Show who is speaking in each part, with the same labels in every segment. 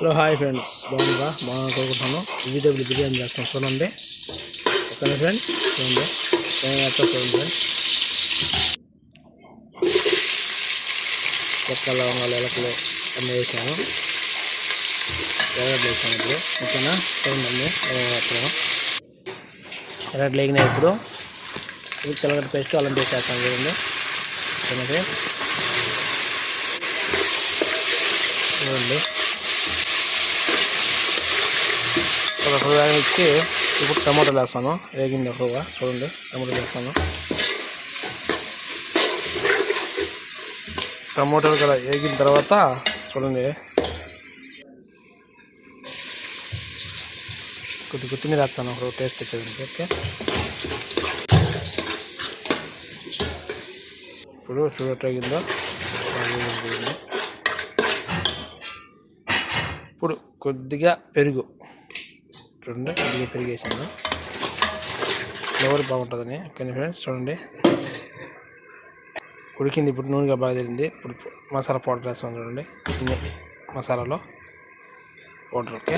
Speaker 1: Hello hi friends, బాగుందా? కోరుకుంటున్నాను. Vegetable biryani చేస్తాం చూడండి. ఓకేనా ఫ్రెండ్స్, చూడండి చూడండి ఫ్రెండ్స్. చెక్క లవంగాలు ఎలకలు అన్నీ వేసాను, ఎర్రగడ్డలు వేసాను ఇప్పుడు. ఓకేనా చూడండి, ఎర్రగడ్డలు వేగినాయి. ఇప్పుడు తెల్లగడ్డ పేస్ట్ అల్లం పేస్ట్ వేస్తాను చూడండి. ఓకేనా ఫ్రెండ్స్, చూడండి ఒక వేగ ఇచ్చి ఇప్పుడు టమాటాలు వేస్తాను. వేగింది ఎక్కువగా చూడండి, టమాటాలు వేస్తాను. టమాటాలు కూడా వేగిన తర్వాత చూడండి కొత్తిమీర వేస్తాను ఒక టేస్ట్ వచ్చేది. ఓకే, ఇప్పుడు చూడటగిందో ఇప్పుడు కొద్దిగా పెరుగు చూడండి, కొద్దిగా పెరుగు వేసాను, ఫ్లేవర్ బాగుంటుందని. ఓకే ఫ్రెండ్స్, చూడండి ఉడికింది. ఇప్పుడు నూనెగా బాగా తిరిగింది. ఇప్పుడు మసాలా పౌడర్ వేస్తాను చూడండి, మసాలాలో పౌడర్. ఓకే,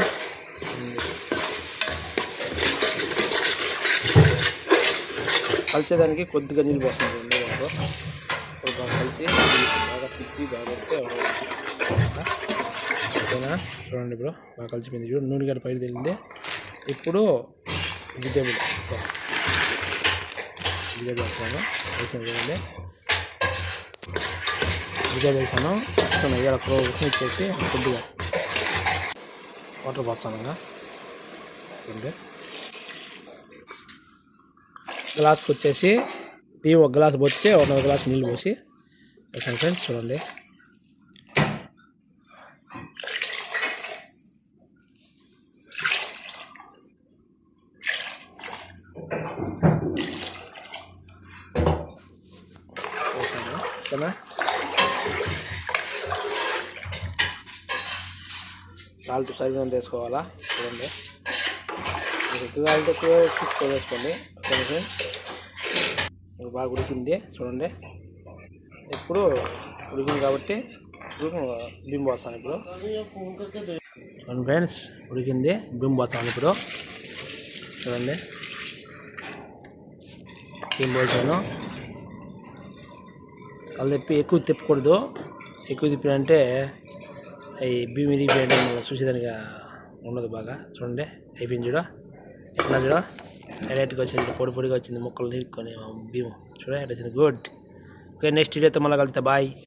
Speaker 1: కలిసేదానికి కొద్దిగా నీళ్ళు పోస్తాను చూడండి. దాంట్లో ఇప్పుడు బాగా కలిసి బాగా తిప్పి బాగా ఓకేనా. చూడండి ఇప్పుడు బాగా కలిసిపోయింది. చూడండి నూనె గడ్డ పైకి తెలింది. ఇప్పుడు వెజిటేబుల్ వేస్తాను, వేసాను చూడండి. వెజిటేబుల్ వేసాను, ఇవాళ ఇచ్చేసి కొద్దిగా వాటర్ పోస్తాను. చూడండి గ్లాస్కి వచ్చేసి బియ్యం ఒక గ్లాస్ పోస్తే 1 గ్లాస్ నీళ్ళు పోసి వేసాను ఫ్రెండ్స్. చూడండి ఓకేనా. సాల్ట్ సరిగ్గా వేసుకోవాలా చూడండి, మీకు ఎక్కువ కావాలంటే ఎక్కువ వేసుకోండి. ఓకేనా ఫ్రెండ్స్, బాగా ఉడికింది చూడండి. ఇప్పుడు ఉడికింది కాబట్టి బియ్యం పోస్తాను ఇప్పుడు. చూడండి ఫ్రెండ్స్, ఉడికింది, బియ్యం పోస్తాను ఇప్పుడు. చూడండి బియ్యం పోసాను. వాళ్ళు ఎక్కువ తిప్పకూడదు, ఎక్కువ తిప్పినంటే అవి బియ్యం ఇరిగిపోయింటే మళ్ళీ చూసేదానిగా ఉండదు బాగా. చూడండి అయిపోయింది చూడ, ఎట్లా చూడ డైరెక్ట్గా వచ్చింది, పొడి పొడిగా వచ్చింది, ముక్కలు నీరుకొని బియ్యం చూడ ఎట్లా వచ్చింది. గుడ్. ఓకే, నెక్స్ట్ వీడియోతో మళ్ళీ కలుగుతా. బాయ్.